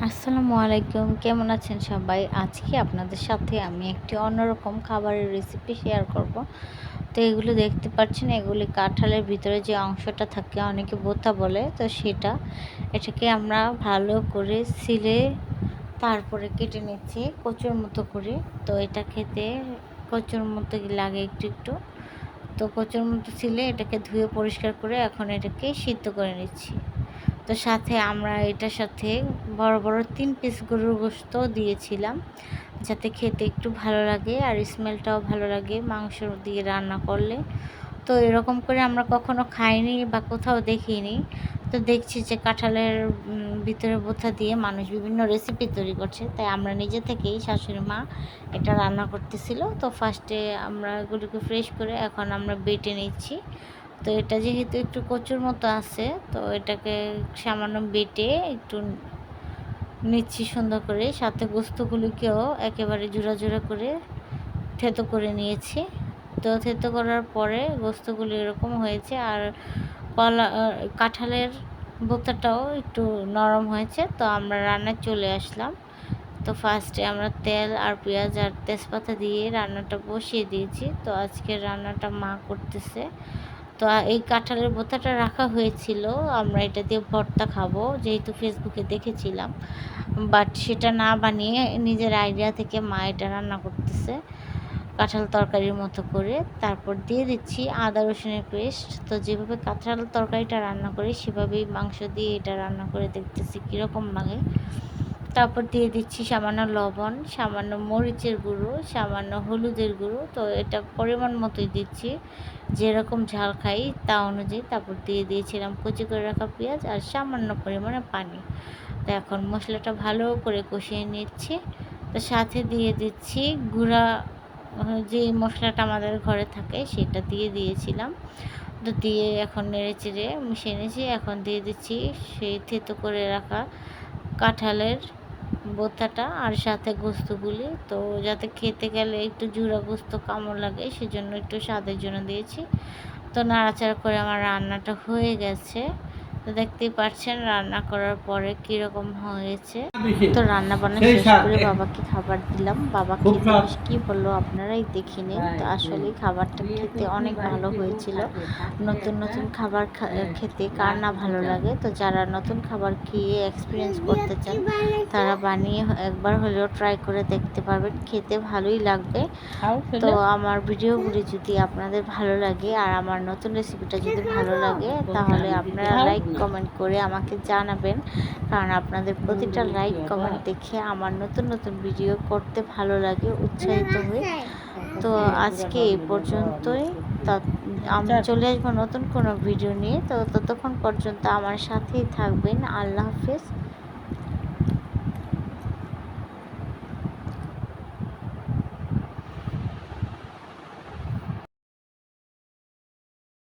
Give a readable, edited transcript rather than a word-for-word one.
আসসালামু আলাইকুম, কেমন আছেন সবাই? আজকে আপনাদের সাথে আমি একটি অন্যরকম খাবারের রেসিপি শেয়ার করব। তো এগুলো দেখতে পাচ্ছেন, এগুলি কাঁঠালের ভিতরে যে অংশটা থাকে অনেকে বোঁতা বলে, তো এটাকে আমরা ভালো করে ছিলে তারপরে কেটে নিচ্ছি কচুর মতো করে। তো এটা খেতে কচুর মতো লাগে একটু একটু। তো কচুর মতো ছিলে এটাকে ধুয়ে পরিষ্কার করে এখন এটাকে সিদ্ধ করে নিচ্ছি। তো সাথে আমরা এটার সাথে বড় বড় 3 পিস গরুর গোশত দিয়েছিলাম, যাতে খেতে একটু ভালো লাগে আর স্মেলটাও ভালো লাগে মাংস দিয়ে রান্না করলে। তো এরকম করে আমরা কখনো খাইনি বা কোথাও দেখিনি। তো দেখছি যে কাঁঠালের ভিতরে বোঁতা দিয়ে মানুষ বিভিন্ন রেসিপি তৈরি করছে, তাই আমরা নিজে থেকেই শাশুড়ি মা এটা রান্না করতেছিল। তো ফার্স্টে আমরা এগুলোকে ফ্রেশ করে এখন আমরা বেটে নিচ্ছি। তো এটা যেহেতু একটু কচুর মতো আছে, তো এটাকে সামান্য বেটে একটু নিচ্ছি সুন্দর করে। সাথে গোস্তগুলিকেও একেবারে জোড়া জোড়া করে থেতো করে নিয়েছি। তো থেতো করার পরে গোস্তগুলি এরকম হয়েছে, আর কাঁঠালের বোঁতাটাও একটু নরম হয়েছে। তো আমরা রান্নায় চলে আসলাম। তো ফার্স্টে আমরা তেল আর পেঁয়াজ আর তেজপাতা দিয়ে রান্নাটা বসিয়ে দিয়েছি। তো আজকের রান্নাটা মা করতেছে। তো এই কাঁঠালের বোঁতাটা রাখা হয়েছিল, আমরা এটা দিয়ে ভর্তা খাবো যেহেতু ফেসবুকে দেখেছিলাম, বাট সেটা না বানিয়ে নিজের আইডিয়া থেকে মা এটা রান্না করতেছে কাঁঠাল তরকারির মতো করে। তারপর দিয়ে দিচ্ছি আদা রসুনের পেস্ট। তো যেভাবে কাঁঠাল তরকারিটা রান্না করি সেভাবেই মাংস দিয়ে এটা রান্না করে দেখতেছি কীরকম লাগে। তারপর দিয়ে দিচ্ছি সামান্য লবণ, সামান্য মরিচের গুঁড়ো, সামান্য হলুদের গুঁড়ো। তো এটা পরিমাণ মতোই দিচ্ছি, যেরকম ঝাল খাই তা অনুযায়ী। তারপর দিয়ে দিয়েছিলাম কুচি করে রাখা পেঁয়াজ আর সামান্য পরিমাণে পানি। তো এখন মশলাটা ভালো করে কষিয়ে নিচ্ছি। তো সাথে দিয়ে দিচ্ছি গুঁড়া যে মশলাটা আমাদের ঘরে থাকে সেটা দিয়ে দিয়েছিলাম। তো দিয়ে এখন নেড়ে চেড়ে মিশিয়ে নিয়েছি। এখন দিয়ে দিচ্ছি সেই থেতো করে রাখা কাঁঠালের বোঁতাটা আর সাথে গোস্তগুলি। তো যাতে খেতে গেলে একটু জুড়া গোস্ত কামড় লাগে সেজন্য একটু স্বাদের জন্য দিয়েছি। তো নাড়াচাড়া করে আমার রান্নাটা হয়ে গেছে। তো দেখতেই পাচ্ছেন রান্না করার পরে কীরকম হয়েছে। তো রান্না বান্না শেষ করে বাবাকে খাবার দিলাম। বাবা খেতে বসে কী বললো আপনারাই দেখে নিন। তো আসলেই খাবারটা খেতে অনেক ভালো হয়েছিল। নতুন নতুন খাবার খেতে কার না ভালো লাগে। তো যারা নতুন খাবার খেয়ে এক্সপিরিয়েন্স করতে চান তারা বানিয়ে একবার হলেও ট্রাই করে দেখতে পারবেন, খেতে ভালোই লাগবে। তো আমার ভিডিওগুলি যদি আপনাদের ভালো লাগে আর আমার নতুন রেসিপিটা যদি ভালো লাগে তাহলে আপনারা লাইক কমেন্ট করে আমাকে জানাবেন, কারণ আপনাদের প্রতিটা লাইক কমেন্ট দেখে আমার নতুন নতুন ভিডিও করতে ভালো লাগে, উৎসাহিত হই। তো আজকে এই পর্যন্তই। আমি চলে আসবো নতুন কোনো ভিডিও নিয়ে। তো ততক্ষণ পর্যন্ত আমার সাথেই থাকবেন। আল্লাহ হাফেজ।